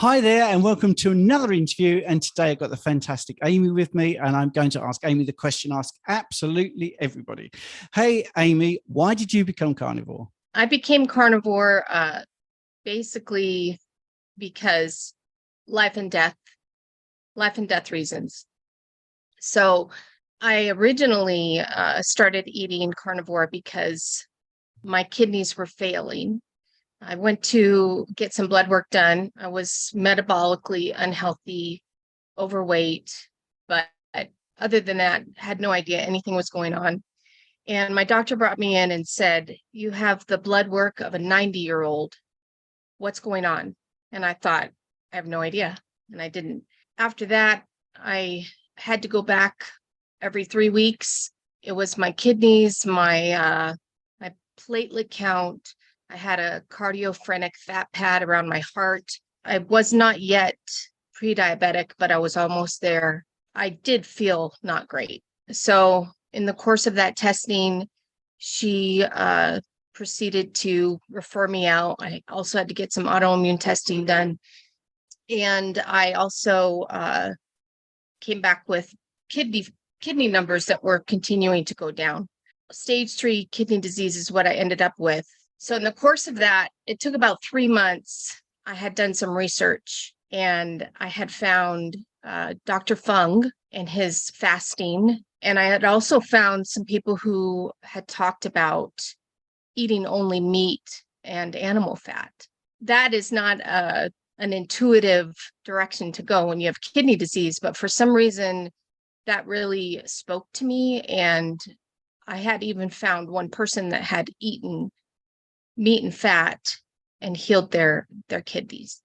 Hi there, and welcome to another interview. And today I've got the fantastic Amy with me, and I'm going to ask Amy the question asked absolutely everybody. Hey, Amy, why did you become carnivore? I became carnivore basically because life and death reasons. So I originally started eating carnivore because my kidneys were failing. I went to get some blood work done. I was metabolically unhealthy, overweight, but other than that, had no idea anything was going on. And my doctor brought me in and said, "You have the blood work of a 90-year-old. What's going on?" And I thought, I have no idea. And I didn't. After that, I had to go back every 3 weeks. It was my kidneys, my platelet count. I had a cardiophrenic fat pad around my heart. I was not yet pre-diabetic, but I was almost there. I did feel not great. So in the course of that testing, she proceeded to refer me out. I also had to get some autoimmune testing done. And I also came back with kidney numbers that were continuing to go down. Stage 3 kidney disease is what I ended up with. So in the course of that, it took about 3 months. I had done some research and I had found Dr. Fung and his fasting. And I had also found some people who had talked about eating only meat and animal fat. That is not an intuitive direction to go when you have kidney disease, but for some reason that really spoke to me. And I had even found one person that had eaten meat and fat and healed their kidneys.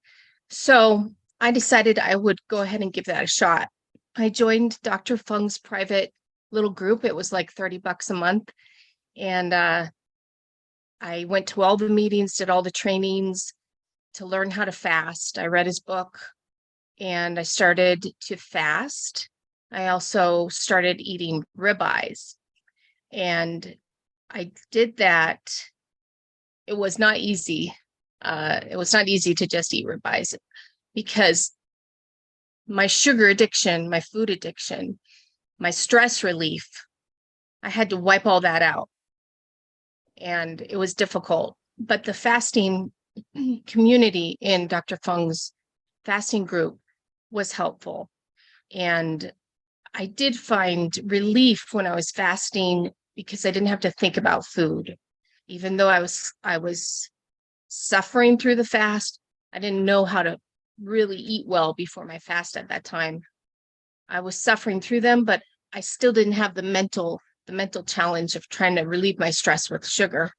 So I decided I would go ahead and give that a shot. I joined Dr. Fung's private little group. It was like $30 a month. And I went to all the meetings, did all the trainings to learn how to fast. I read his book and I started to fast. I also started eating ribeyes. And I did that. It was not easy. It was not easy to just eat ribeyes because my sugar addiction, my food addiction, my stress relief, I had to wipe all that out. And it was difficult. But the fasting community in Dr. Fung's fasting group was helpful. And I did find relief when I was fasting because I didn't have to think about food. Even though I was suffering through the fast, I didn't know how to really eat well before my fast at that time. I was suffering through them, but I still didn't have the mental challenge of trying to relieve my stress with sugar.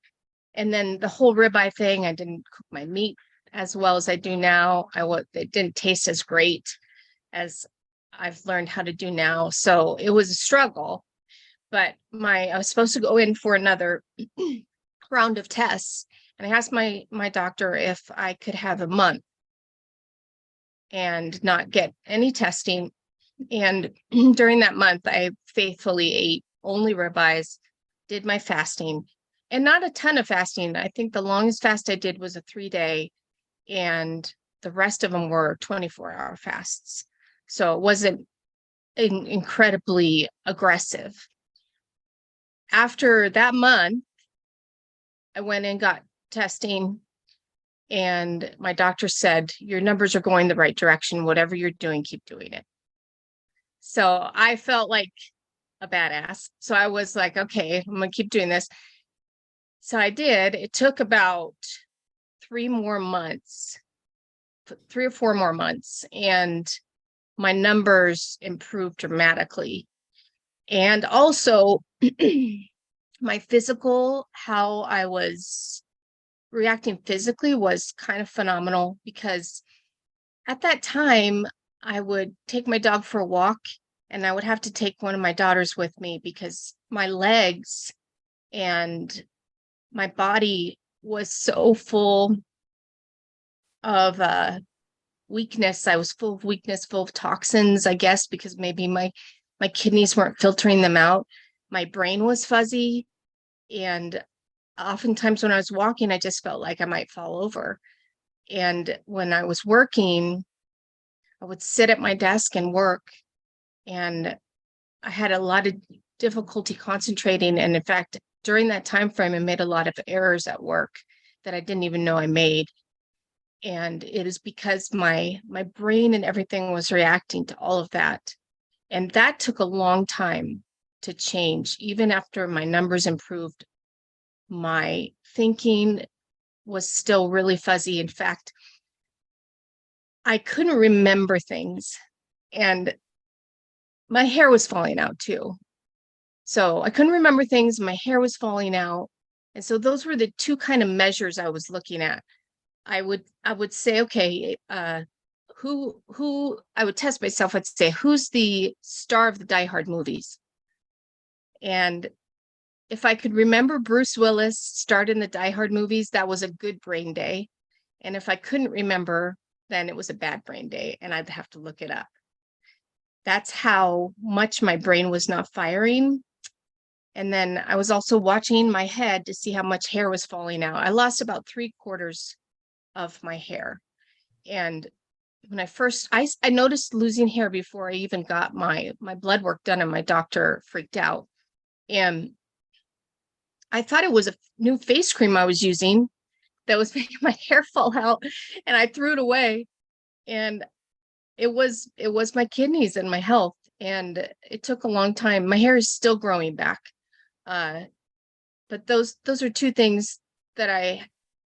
And then the whole ribeye thing, I didn't cook my meat as well as I do now. It didn't taste as great as I've learned how to do now. So it was a struggle, but I was supposed to go in for another round of tests. And I asked my doctor if I could have a month and not get any testing. And during that month, I faithfully ate only ribeyes, did my fasting, and not a ton of fasting. I think the longest fast I did was a 3-day, and the rest of them were 24-hour fasts. So it wasn't incredibly aggressive. After that month, I went and got testing, and my doctor said, "Your numbers are going the right direction. Whatever you're doing, keep doing it." So I felt like a badass. So I was like, okay, I'm going to keep doing this. So I did. It took about 3 or 4 more months, and my numbers improved dramatically. And also my physical, how I was reacting physically was kind of phenomenal because at that time I would take my dog for a walk and I would have to take one of my daughters with me because my legs and my body was so full of weakness. I was full of weakness, full of toxins, I guess, because maybe my kidneys weren't filtering them out. My brain was fuzzy. And oftentimes when I was walking, I just felt like I might fall over. And when I was working, I would sit at my desk and work, and I had a lot of difficulty concentrating. And in fact, during that time frame, I made a lot of errors at work that I didn't even know I made. And it is because my brain and everything was reacting to all of that. And that took a long time to change. Even after my numbers improved, my thinking was still really fuzzy. In fact, I couldn't remember things, and my hair was falling out too. So I couldn't remember things. My hair was falling out. And so those were the two kind of measures I was looking at. I would say, okay, who I would test myself. I'd say, who's the star of the Die Hard movies? And if I could remember Bruce Willis starred in the Die Hard movies, that was a good brain day. And if I couldn't remember, then it was a bad brain day, and I'd have to look it up. That's how much my brain was not firing. And then I was also watching my head to see how much hair was falling out. I lost about 3/4 of my hair. And when I noticed losing hair before I even got my blood work done, and my doctor freaked out. And I thought it was a new face cream I was using that was making my hair fall out, and I threw it away. And it was my kidneys and my health. And it took a long time. My hair is still growing back. But those are two things that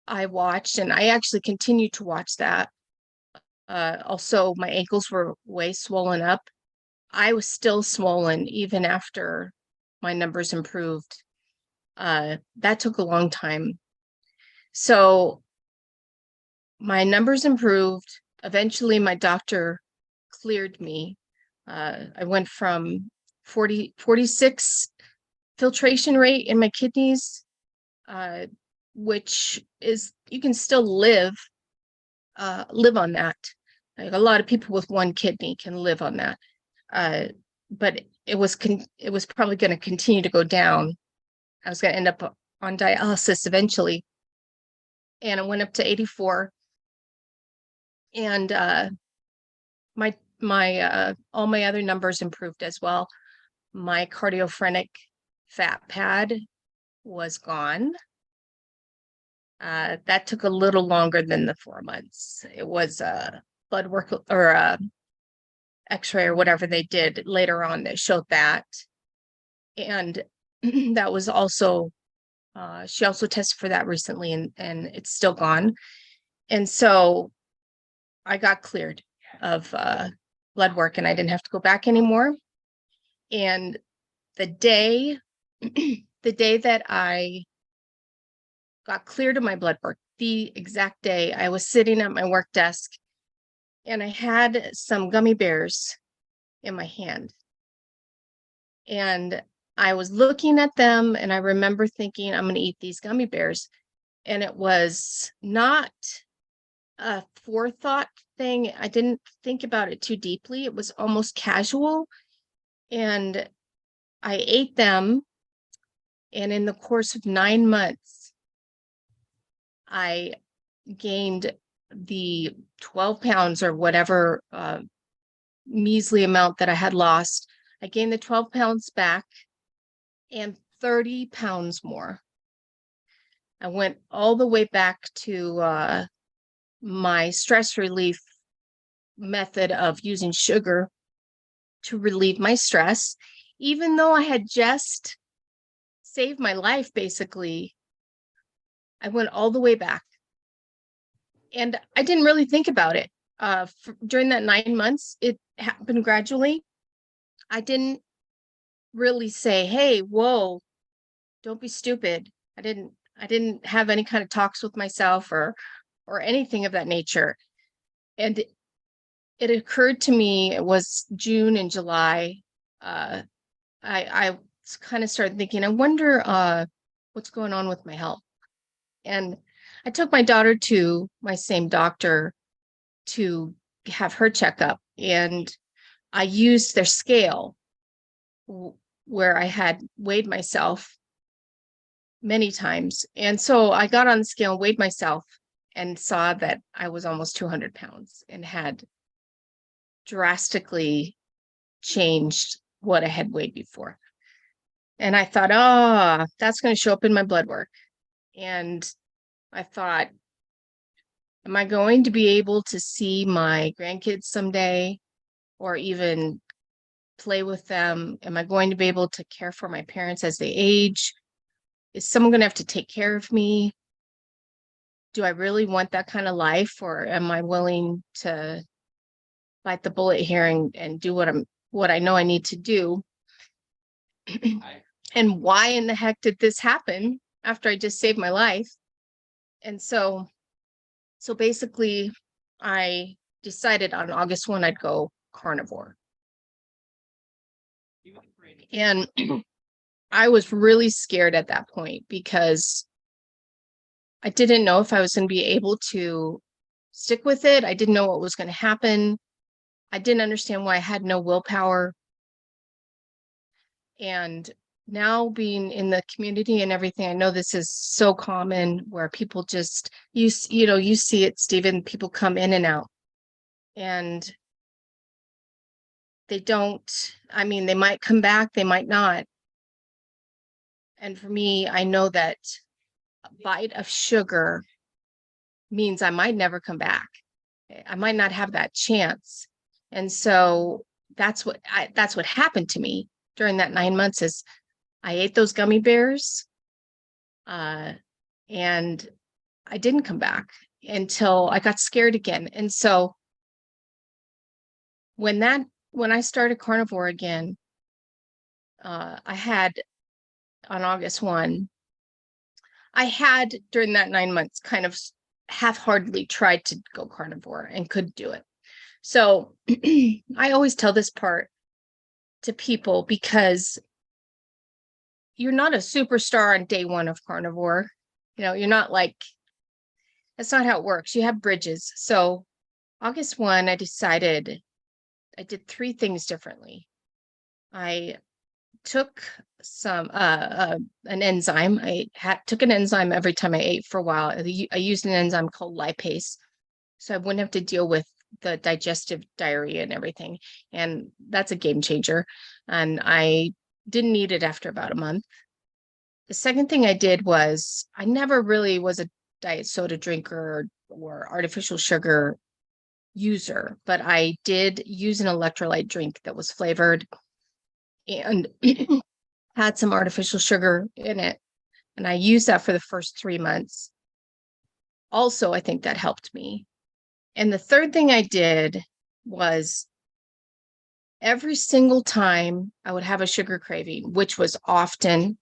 I watched, and I actually continue to watch that. Also, my ankles were way swollen up. I was still swollen even after my numbers improved. That took a long time. So my numbers improved. Eventually, my doctor cleared me. I went from 46 filtration rate in my kidneys, which is, you can still live on that. Like, a lot of people with one kidney can live on that. But it was probably going to continue to go down. I was going to end up on dialysis eventually. And it went up to 84. And my all my other numbers improved as well. My cardiophrenic fat pad was gone. That took a little longer than the 4 months. It was blood work or x-ray or whatever they did later on that showed that. And that was also, she also tested for that recently, and it's still gone. And so I got cleared of blood work, and I didn't have to go back anymore. And the day that I got cleared of my blood work, the exact day, I was sitting at my work desk, and I had some gummy bears in my hand. And I was looking at them, and I remember thinking, I'm going to eat these gummy bears. And it was not a forethought thing. I didn't think about it too deeply. It was almost casual. And I ate them. And in the course of 9 months, I gained the 12 pounds or whatever measly amount that I had lost. I gained the 12 pounds back and 30 pounds more. I went all the way back to my stress relief method of using sugar to relieve my stress, even though I had just saved my life, basically. I went all the way back. And I didn't really think about it. During that 9 months, it happened gradually. I didn't really say, hey, whoa, don't be stupid. I didn't have any kind of talks with myself or anything of that nature. And it occurred to me, it was June and July. I kind of started thinking, I wonder what's going on with my health. And I took my daughter to my same doctor to have her checkup, and I used their scale where I had weighed myself many times. And so I got on the scale and weighed myself and saw that I was almost 200 pounds and had drastically changed what I had weighed before. And I thought, oh, that's going to show up in my blood work. And I thought, am I going to be able to see my grandkids someday, or even play with them? Am I going to be able to care for my parents as they age? Is someone going to have to take care of me? Do I really want that kind of life, or am I willing to bite the bullet here and do what I know I need to do? And why in the heck did this happen after I just saved my life? And so basically I decided on August 1 I'd go carnivore. And I was really scared at that point because I didn't know if I was going to be able to stick with it. I didn't know what was going to happen. I didn't understand why I had no willpower. And now being in the community and everything, I know this is so common where people just, you see it, Stephen, people come in and out, and they might come back, they might not. And for me, I know that a bite of sugar means I might never come back. I might not have that chance. And so that's what happened to me during that 9 months is I ate those gummy bears, and I didn't come back until I got scared again. And so when I started carnivore again, I had on August 1, I had during that 9 months kind of half-heartedly tried to go carnivore and couldn't do it. So I always tell this part to people because you're not a superstar on day 1 of carnivore. You're not like, that's not how it works. You have bridges. So August 1, I decided I did 3 things differently. I took an enzyme. I took an enzyme every time I ate for a while. I used an enzyme called lipase, so I wouldn't have to deal with the digestive diarrhea and everything. And that's a game changer. And I didn't need it after about a month. The second thing I did was I never really was a diet soda drinker or artificial sugar user, but I did use an electrolyte drink that was flavored and had some artificial sugar in it. And I used that for the first 3 months. Also, I think that helped me. And the third thing I did was every single time I would have a sugar craving, which was often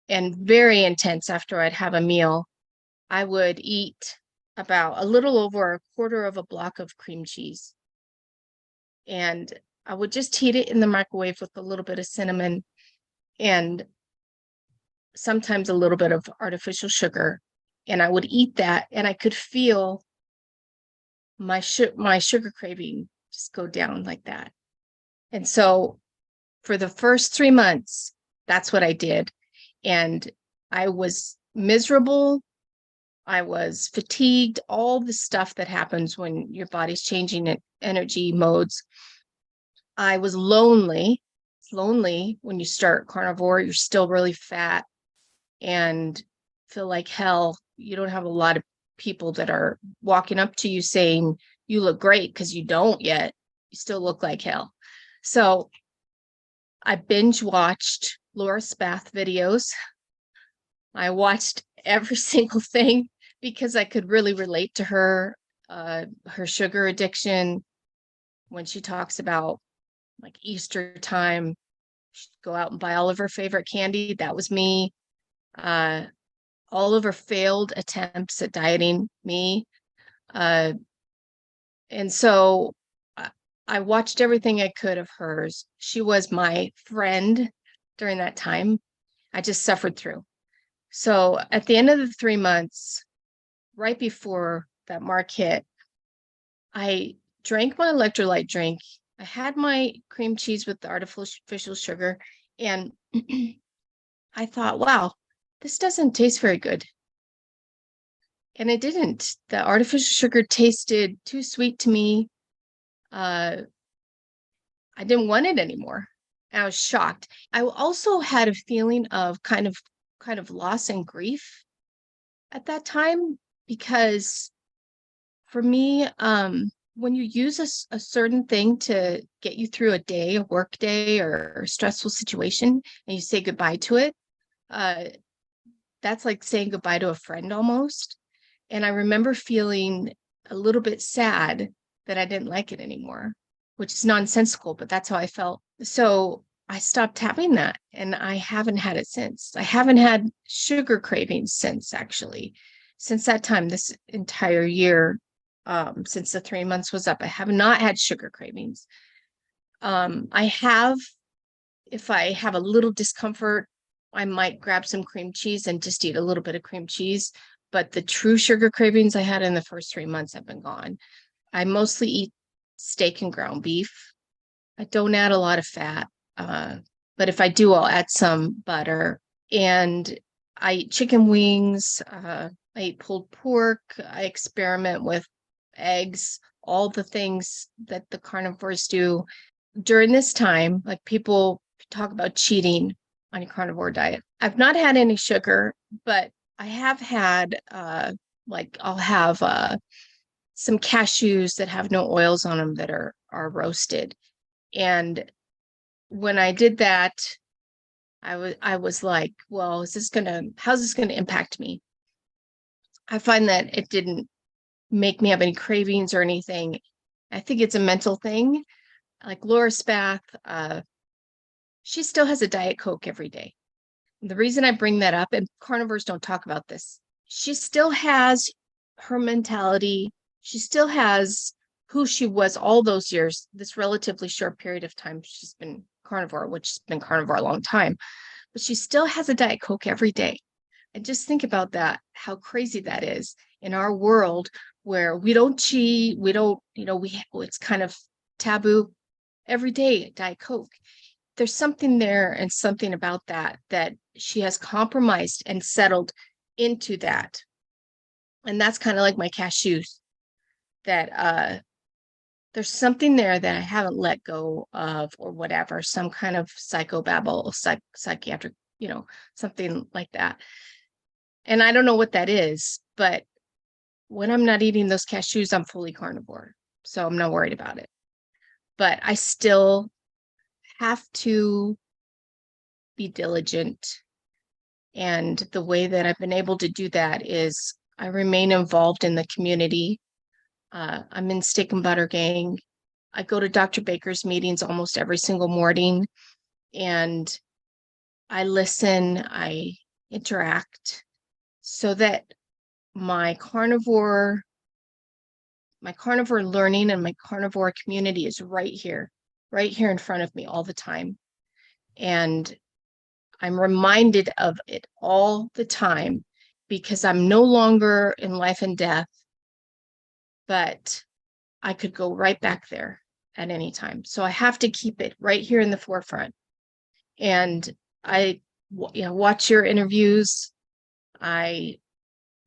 and very intense after I'd have a meal, I would eat about a little over a quarter of a block of cream cheese. And I would just heat it in the microwave with a little bit of cinnamon and sometimes a little bit of artificial sugar. And I would eat that and I could feel my sugar craving just go down like that. And so for the first 3 months, that's what I did. And I was miserable. I was fatigued, all the stuff that happens when your body's changing in energy modes. I was lonely. It's lonely when you start carnivore. You're still really fat and feel like hell. You don't have a lot of people that are walking up to you saying, you look great, because you don't yet. You still look like hell. So I binge watched Laura Spath videos. I watched every single thing because I could really relate to her sugar addiction. When she talks about like Easter time, she'd go out and buy all of her favorite candy. That was me. All of her failed attempts at dieting, me. And so I watched everything I could of hers. She was my friend during that time. I just suffered through. So at the end of the 3 months, right before that mark hit, I drank my electrolyte drink. I had my cream cheese with the artificial sugar, and I thought, wow, this doesn't taste very good. And it didn't. The artificial sugar tasted too sweet to me. I didn't want it anymore. I was shocked. I also had a feeling of kind of loss and grief at that time, because for me, when you use a certain thing to get you through a day, a work day, or a stressful situation, and you say goodbye to it, that's like saying goodbye to a friend almost. And I remember feeling a little bit sad that I didn't like it anymore, which is nonsensical, but that's how I felt. So I stopped having that, and I haven't had it since. I haven't had sugar cravings since, actually. Since that time, this entire year, since the 3 months was up, I have not had sugar cravings. I have, if I have a little discomfort, I might grab some cream cheese and just eat a little bit of cream cheese. But the true sugar cravings I had in the first 3 months have been gone. I mostly eat steak and ground beef. I don't add a lot of fat, but if I do, I'll add some butter. And I eat chicken wings. I eat pulled pork. I experiment with eggs, all the things that the carnivores do. During this time, like, people talk about cheating on a carnivore diet. I've not had any sugar, but I have had, I'll have some cashews that have no oils on them that are roasted. And when I did that, I was like, well, how's this going to impact me? I find that it didn't make me have any cravings or anything. I think it's a mental thing. Like Laura Spath, she still has a Diet Coke every day. The reason I bring that up, and carnivores don't talk about this, she still has her mentality. She still has who she was all those years, this relatively short period of time she's been carnivore, which has been carnivore a long time, but she still has a Diet Coke every day. And just think about that, how crazy that is in our world where we don't cheat, we don't, it's kind of taboo. Every day, Diet Coke. There's something there and something about that she has compromised and settled into that. And that's kind of like my cashews, that there's something there that I haven't let go of, or whatever, some kind of psychobabble, psychiatric, something like that. And I don't know what that is, but when I'm not eating those cashews, I'm fully carnivore. So I'm not worried about it. But I still have to be diligent. And the way that I've been able to do that is I remain involved in the community. I'm in Steak and Butter Gang. I go to Dr. Baker's meetings almost every single morning, and I listen, I interact, so that my carnivore learning and my carnivore community is right here in front of me all the time. And I'm reminded of it all the time, because I'm no longer in life and death, but I could go right back there at any time. So I have to keep it right here in the forefront. And I watch your interviews. I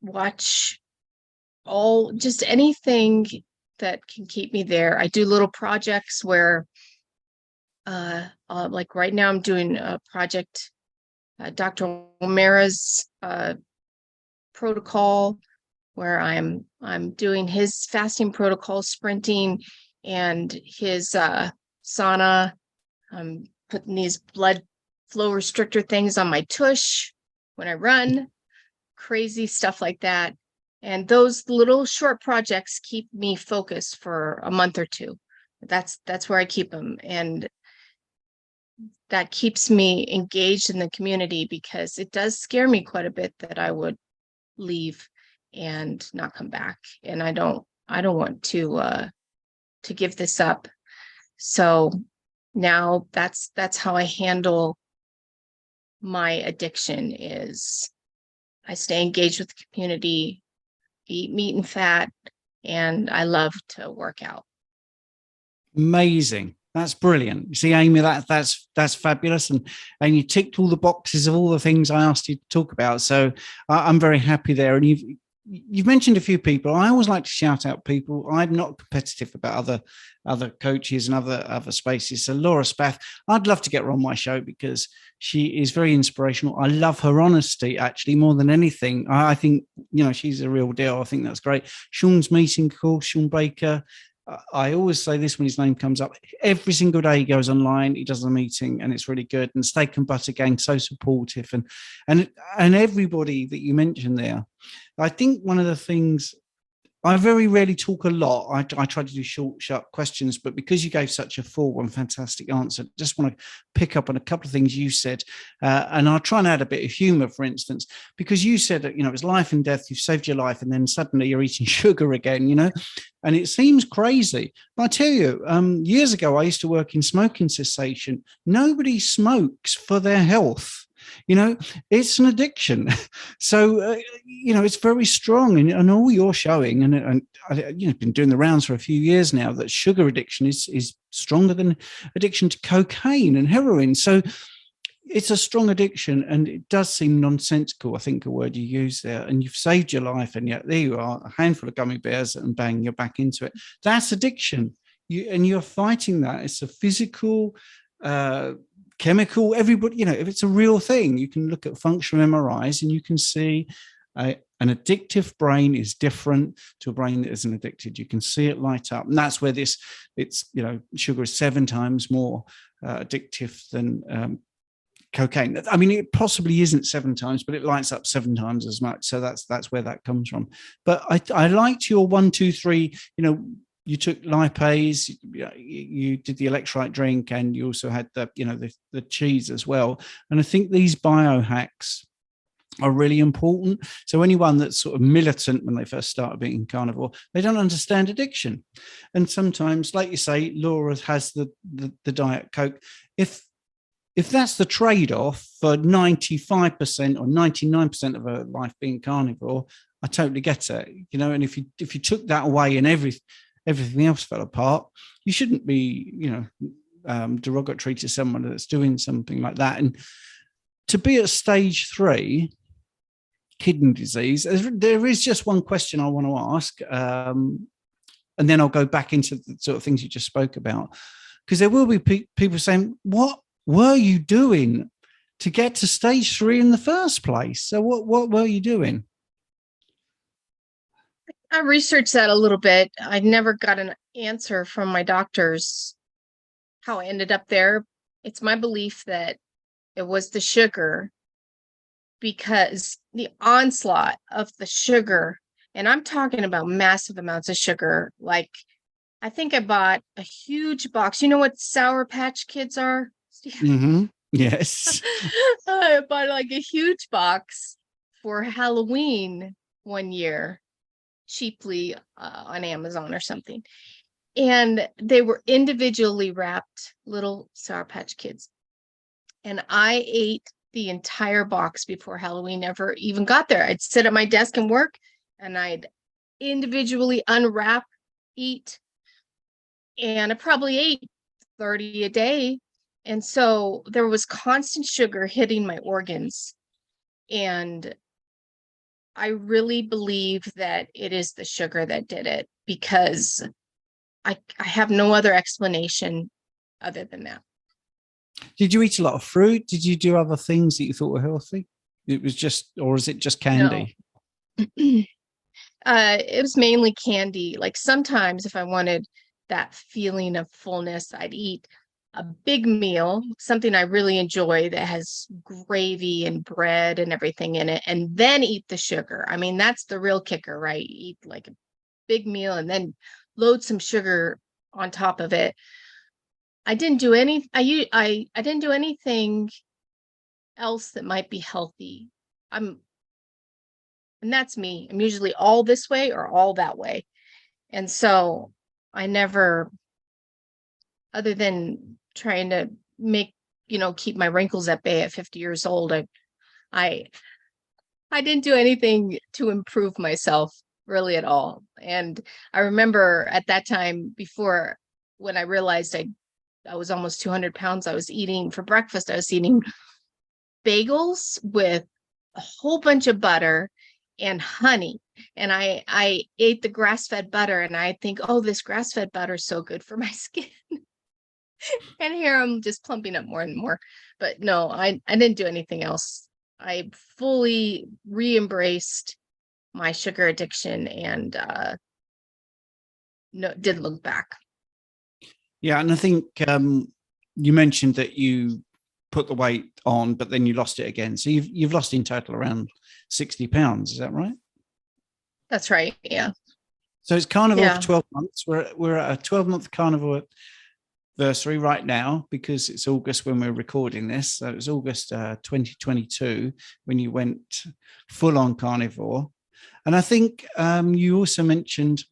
watch just anything that can keep me there. I do little projects where, like right now I'm doing a project, Dr. O'Mara's protocol, where I'm doing his fasting protocol, sprinting, and his sauna. I'm putting these blood flow restrictor things on my tush when I run, crazy stuff like that. And those little short projects keep me focused for a month or two. That's where I keep them. And that keeps me engaged in the community, because it does scare me quite a bit that I would leave and not come back. And I don't want to give this up. So now that's how I handle my addiction, is I stay engaged with the community, eat meat and fat, and I love to work out. Amazing. That's brilliant. You see, Amy, that's fabulous. And you ticked all the boxes of all the things I asked you to talk about. So I'm very happy there. And you've mentioned a few people. I always like to shout out people. I'm not competitive about other coaches and other spaces. So Laura Spath, I'd love to get her on my show because she is very inspirational. I love her honesty, actually, more than anything. I think, she's a real deal. I think that's great. Sean's meeting course, Sean Baker. I always say this when his name comes up. Every single day he goes online, he does a meeting, and it's really good. And Steak and Butter Gang, so supportive, and everybody that you mentioned there. I think one of the things, I very rarely talk a lot. I try to do short, sharp questions, but because you gave such a full and fantastic answer, just want to pick up on a couple of things you said. And I'll try and add a bit of humor, for instance, because you said that, it's life and death, you've saved your life, and then suddenly you're eating sugar again, and it seems crazy. But I tell you, years ago, I used to work in smoking cessation. Nobody smokes for their health. It's an addiction. So, it's very strong. And all you're showing, and you've been doing the rounds for a few years now, that sugar addiction is stronger than addiction to cocaine and heroin. So it's a strong addiction, and it does seem nonsensical, I think, a word you use there. And you've saved your life, and yet there you are, a handful of gummy bears, and bang, you're back into it. That's addiction. You're fighting that. It's a physical, chemical, everybody, if it's a real thing, you can look at functional MRIs and you can see an addictive brain is different to a brain that isn't addicted. You can see it light up. And that's where sugar is 7 times more addictive than cocaine. I mean, it possibly isn't 7 times, but it lights up 7 times as much. So that's where that comes from. But I liked your 1, 2, 3, you took lipase, you did the electrolyte drink, and you also had the cheese as well. And I think these biohacks are really important. So anyone that's sort of militant when they first start being carnivore, they don't understand addiction. And sometimes, like you say, Laura has the Diet Coke. If that's the trade-off for 95% or 99% of her life being carnivore, I totally get it. And if you took that away and everything else fell apart, you shouldn't be, derogatory to someone that's doing something like that. And to be at stage 3, kidney disease, there is just one question I want to ask, and then I'll go back into the sort of things you just spoke about, because there will be people saying, what were you doing to get to stage 3 in the first place? So what were you doing? I researched that a little bit. I never got an answer from my doctors how I ended up there. It's my belief that it was the sugar, because the onslaught of the sugar, and I'm talking about massive amounts of sugar. Like, I think I bought a huge box. You know what Sour Patch Kids are? Mm-hmm. Yes. I bought like a huge box for Halloween one year, cheaply on Amazon or something. And they were individually wrapped little Sour Patch Kids. And I ate the entire box before Halloween ever even got there. I'd sit at my desk and work, and I'd individually unwrap, eat, and I probably ate 30 a day. And so there was constant sugar hitting my organs. And I really believe that it is the sugar that did it, because I have no other explanation other than that. Did you eat a lot of fruit? Did you do other things that you thought were healthy? Or is it just candy? No. It was mainly candy. Like, sometimes if I wanted that feeling of fullness, I'd eat a big meal, something I really enjoy that has gravy and bread and everything in it, and then eat the sugar. I mean, that's the real kicker, right? Eat like a big meal and then load some sugar on top of it. I didn't do I didn't do anything else that might be healthy. And that's me. I'm usually all this way or all that way. And so I never, other than trying to keep my wrinkles at bay at 50 years old, I didn't do anything to improve myself really at all. And I remember at that time, before, when I realized I was almost 200 pounds, I was eating for breakfast, I was eating bagels with a whole bunch of butter and honey. And I ate the grass-fed butter, and I think, oh, this grass-fed butter is so good for my skin. And here I'm just plumping up more and more. But no, I didn't do anything else. I fully re-embraced my sugar addiction and no, didn't look back. Yeah, and I think you mentioned that you put the weight on, but then you lost it again. So you've lost in total around 60 pounds. Is that right? That's right. Yeah. So it's carnivore for 12 months. We're at a 12-month carnivore anniversary right now because it's August when we're recording this. So it was August 2022 when you went full on carnivore. And I think you also mentioned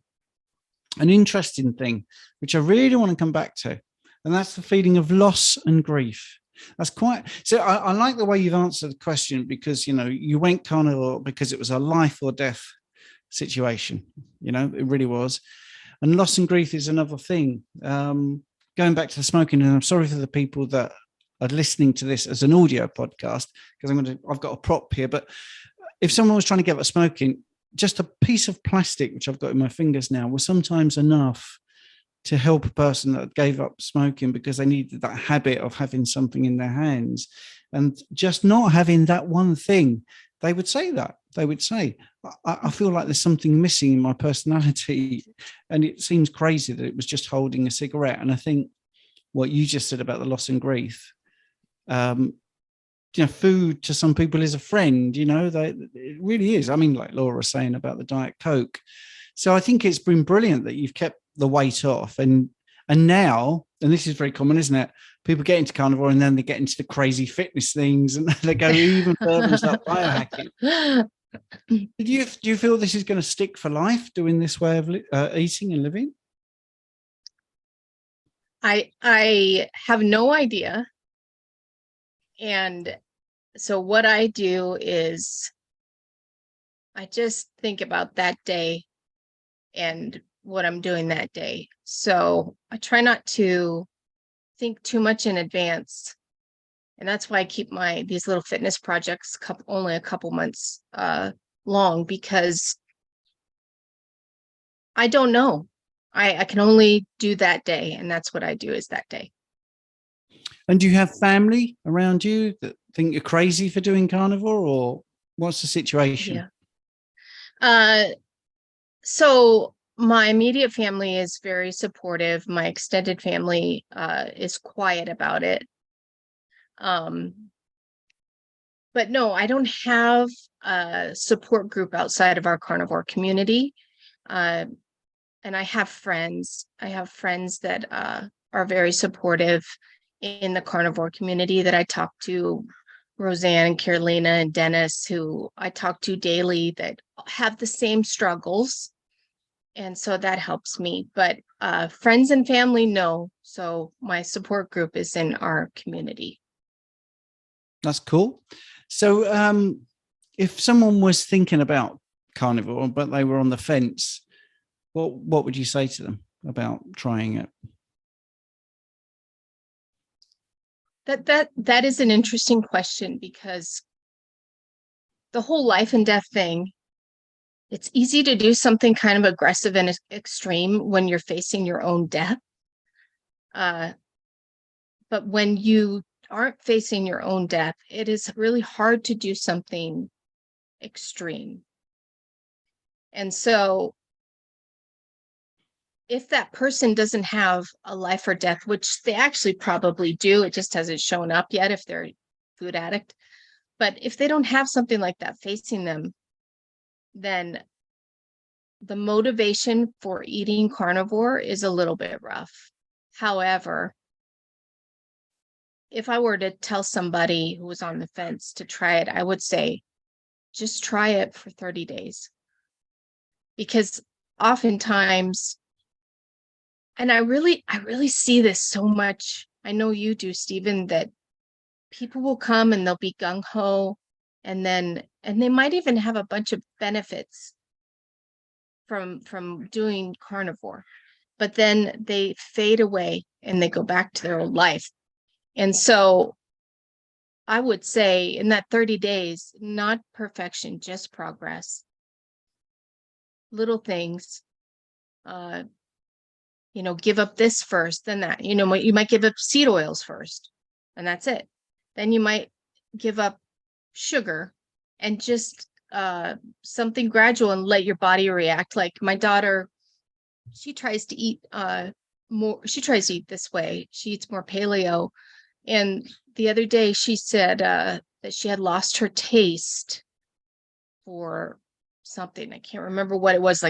an interesting thing, which I really want to come back to, and that's the feeling of loss and grief. That's quite, so I like the way you've answered the question because, you know, you went carnivore because it was a life or death situation, you know, it really was. And loss and grief is another thing. Going back to the smoking, and I'm sorry for the people that are listening to this as an audio podcast, because I've got a prop here, but if someone was trying to give up smoking, just a piece of plastic, which I've got in my fingers now, was sometimes enough to help a person that gave up smoking because they needed that habit of having something in their hands. And just not having that one thing, they would say that. They would say, I feel like there's something missing in my personality. And it seems crazy that it was just holding a cigarette. And I think what you just said about the loss and grief, you know, food to some people is a friend, you know, it really is. I mean, like Laura was saying about the Diet Coke. So I think it's been brilliant that you've kept the weight off. And now, and this is very common, isn't it? People get into carnivore and then they get into the crazy fitness things and they go even further and start biohacking. Do you feel this is going to stick for life, doing this way of eating and living? I have no idea. And so what I do is I just think about that day and what I'm doing that day. So I try not to think too much in advance. And that's why I keep these little fitness projects only a couple months long, because I don't know. I can only do that day. And that's what I do is that day. And do you have family around you that think you're crazy for doing carnivore, or what's the situation? Yeah. So my immediate family is very supportive. My extended family is quiet about it. But no, I don't have a support group outside of our carnivore community. And I have friends. I have friends that are very supportive in the carnivore community that I talk to, Roseanne, Carolina, and Dennis, who I talk to daily that have the same struggles. And so that helps me. But friends and family, no. So my support group is in our community. That's cool. So if someone was thinking about carnivore, but they were on the fence, what would you say to them about trying it? That is an interesting question, because the whole life and death thing, it's easy to do something kind of aggressive and extreme when you're facing your own death. But when you aren't facing your own death, it is really hard to do something extreme. And so if that person doesn't have a life or death, which they actually probably do, it just hasn't shown up yet if they're a food addict. But if they don't have something like that facing them, then the motivation for eating carnivore is a little bit rough. However, if I were to tell somebody who was on the fence to try it, I would say, just try it for 30 days. Because oftentimes, and I really see this so much. I know you do, Stephen, that people will come and they'll be gung-ho, and they might even have a bunch of benefits from doing carnivore, but then they fade away and they go back to their old life. And so I would say in that 30 days, not perfection, just progress. little things. Give up this first, then that. You might give up seed oils first, and that's it. Then you might give up sugar, and just something gradual, and let your body react. Like my daughter, she tries to eat more. She tries to eat this way. She eats more paleo. And the other day she said that she had lost her taste for something. I can't remember what it was,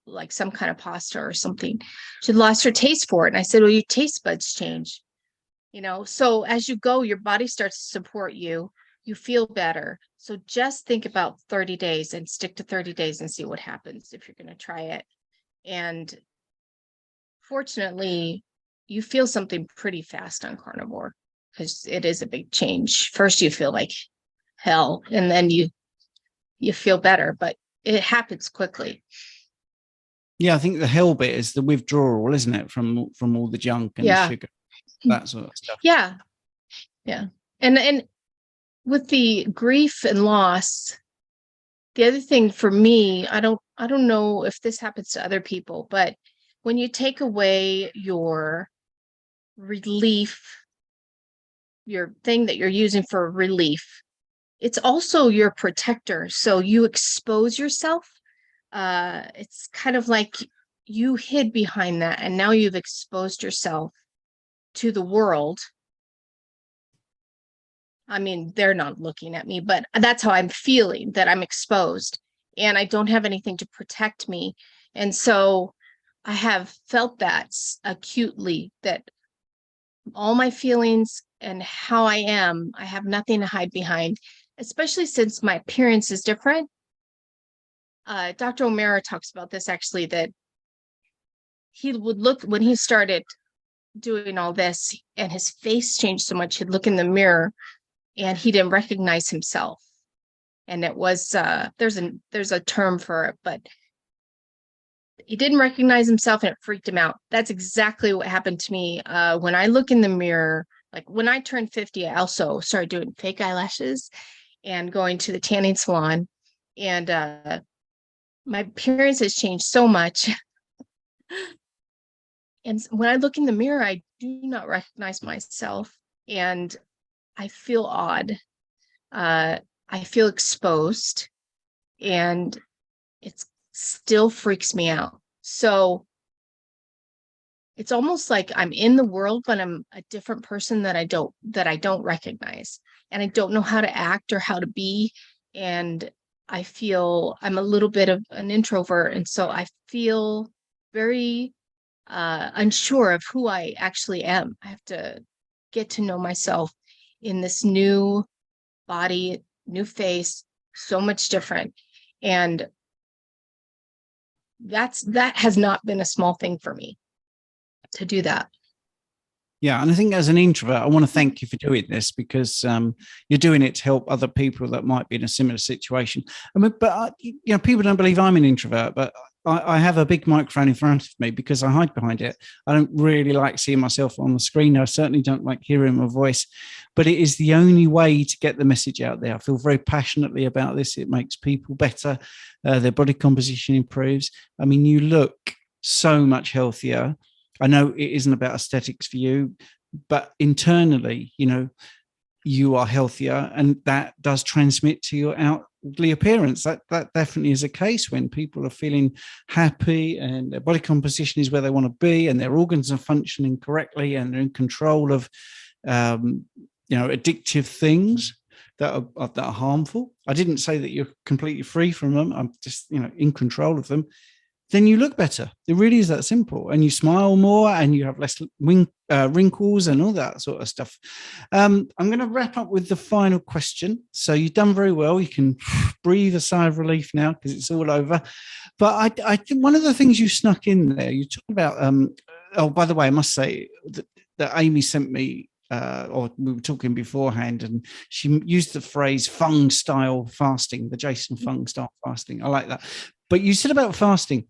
like some kind of pasta or something. She lost her taste for it. And I said, well, your taste buds change, so as you go, your body starts to support you. You feel better. So just think about 30 days and stick to 30 days and see what happens if you're going to try it. And fortunately, you feel something pretty fast on carnivore, because it is a big change. First, you feel like hell, and then you feel better, but it happens quickly. Yeah, I think the hell bit is the withdrawal, isn't it, from all the junk and the sugar, that sort of stuff. Yeah. And with the grief and loss, the other thing for me, I don't know if this happens to other people, but when you take away your relief, your thing that you're using for relief, it's also your protector. So you expose yourself. It's kind of like you hid behind that, and now you've exposed yourself to the world. I mean, they're not looking at me, but that's how I'm feeling, that I'm exposed and I don't have anything to protect me. And so I have felt that acutely, that all my feelings and how I am, I have nothing to hide behind, especially since my appearance is different. Dr. O'Mara talks about this, actually, that he would look, when he started doing all this and his face changed so much, he'd look in the mirror and he didn't recognize himself. And it was, there's a term for it, but he didn't recognize himself and it freaked him out. That's exactly what happened to me. When I look in the mirror, like when I turned 50, I also started doing fake eyelashes and going to the tanning salon. And my appearance has changed so much. And when I look in the mirror, I do not recognize myself. And I feel odd. I feel exposed, and it still freaks me out. So it's almost like I'm in the world, but I'm a different person that I don't recognize, and I don't know how to act or how to be. And I feel I'm a little bit of an introvert, and so I feel very unsure of who I actually am. I have to get to know myself in this new body, new face, so much different. And that has not been a small thing for me to do that. Yeah, and I think as an introvert, I want to thank you for doing this, because you're doing it to help other people that might be in a similar situation. I mean, but people don't believe I'm an introvert, but I have a big microphone in front of me because I hide behind it. I don't really like seeing myself on the screen. I certainly don't like hearing my voice, but it is the only way to get the message out there. I feel very passionately about this. It makes people better. Their body composition improves. I mean, you look so much healthier. I know it isn't about aesthetics for you, but internally, you are healthier, and that does transmit to your outwardly appearance. That definitely is a case when people are feeling happy and their body composition is where they want to be and their organs are functioning correctly and they're in control of, addictive things that are harmful. I didn't say that you're completely free from them. I'm just, in control of them. Then you look better. It really is that simple. And you smile more and you have less wrinkles and all that sort of stuff. I'm going to wrap up with the final question. So you've done very well. You can breathe a sigh of relief now because it's all over. But I think one of the things you snuck in there, you talked about, by the way, I must say that Amy sent me, or we were talking beforehand, and she used the phrase Fung style fasting, the Jason Fung style fasting. I like that. But you said about fasting,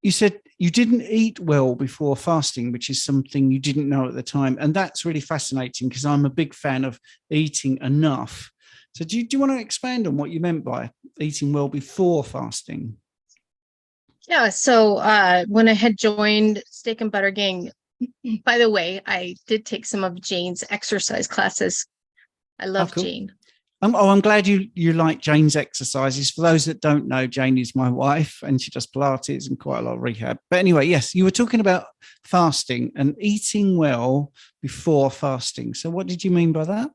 you said you didn't eat well before fasting, which is something you didn't know at the time. And that's really fascinating because I'm a big fan of eating enough. So do you want to expand on what you meant by eating well before fasting? Yeah. So when I had joined Steak and Butter Gang, by the way, I did take some of Jane's exercise classes. I Oh, love cool. Jane. I'm glad you like Jane's exercises. For those that don't know, Jane is my wife, and she does Pilates and quite a lot of rehab. But anyway, yes, you were talking about fasting and eating well before fasting. So what did you mean by that?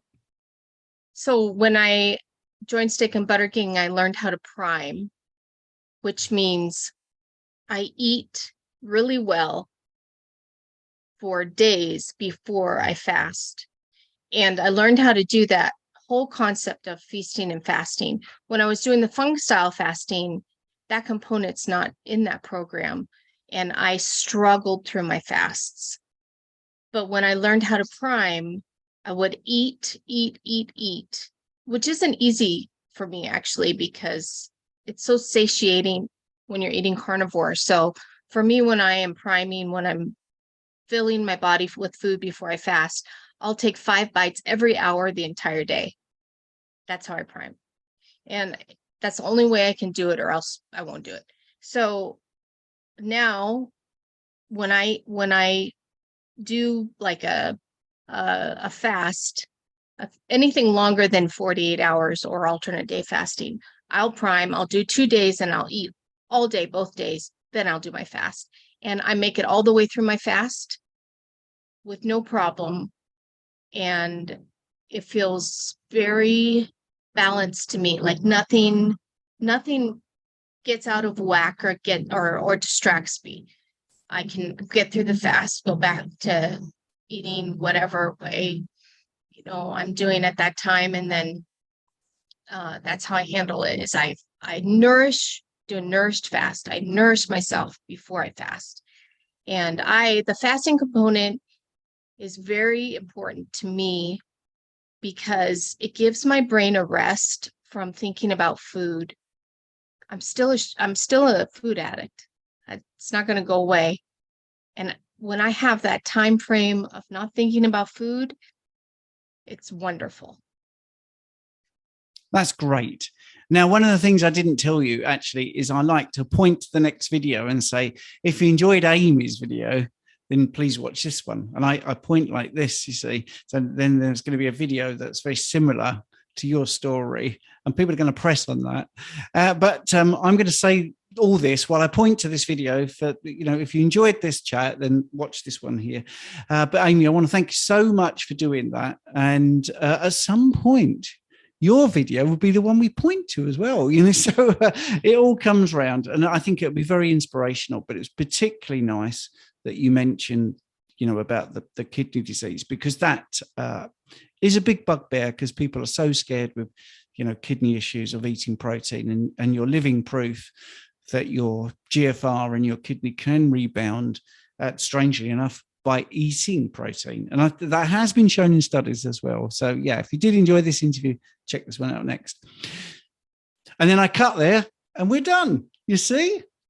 So when I joined Steak and Butter Gang, I learned how to prime, which means I eat really well for days before I fast. And I learned how to do that whole concept of feasting and fasting. When I was doing the Fung style fasting, that component's not in that program. And I struggled through my fasts. But when I learned how to prime, I would eat, which isn't easy for me actually, because it's so satiating when you're eating carnivore. So for me, when I am priming, when I'm filling my body with food before I fast, I'll take 5 bites every hour the entire day. That's how I prime. And that's the only way I can do it, or else I won't do it. So now when I do like a fast, anything longer than 48 hours or alternate day fasting, I'll prime, I'll do 2 days, and I'll eat all day, both days. Then I'll do my fast. And I make it all the way through my fast with no problem. And it feels very balanced to me. Like nothing gets out of whack or distracts me. I can get through the fast, go back to eating whatever way, I'm doing at that time. And then that's how I handle it is I do a nourished fast. I nourish myself before I fast. And the fasting component is very important to me because it gives my brain a rest from thinking about food. I'm still a food addict. It's not going to go away. And when I have that time frame of not thinking about food, it's wonderful. That's great. Now, one of the things I didn't tell you actually is I like to point to the next video and say, if you enjoyed Amy's video, then please watch this one. And I point like this, you see. So then there's going to be a video that's very similar to your story, and people are going to press on that. But I'm going to say all this while I point to this video for, if you enjoyed this chat, then watch this one here. But Amy, I want to thank you so much for doing that. And at some point, your video will be the one we point to as well, so it all comes round. And I think it'll be very inspirational, but it's particularly nice that you mentioned, about the kidney disease, because that is a big bugbear, because people are so scared with, kidney issues of eating protein, and you're living proof that your GFR and your kidney can rebound, strangely enough, by eating protein. And that has been shown in studies as well. So yeah, if you did enjoy this interview, check this one out next. And then I cut there and we're done. You see?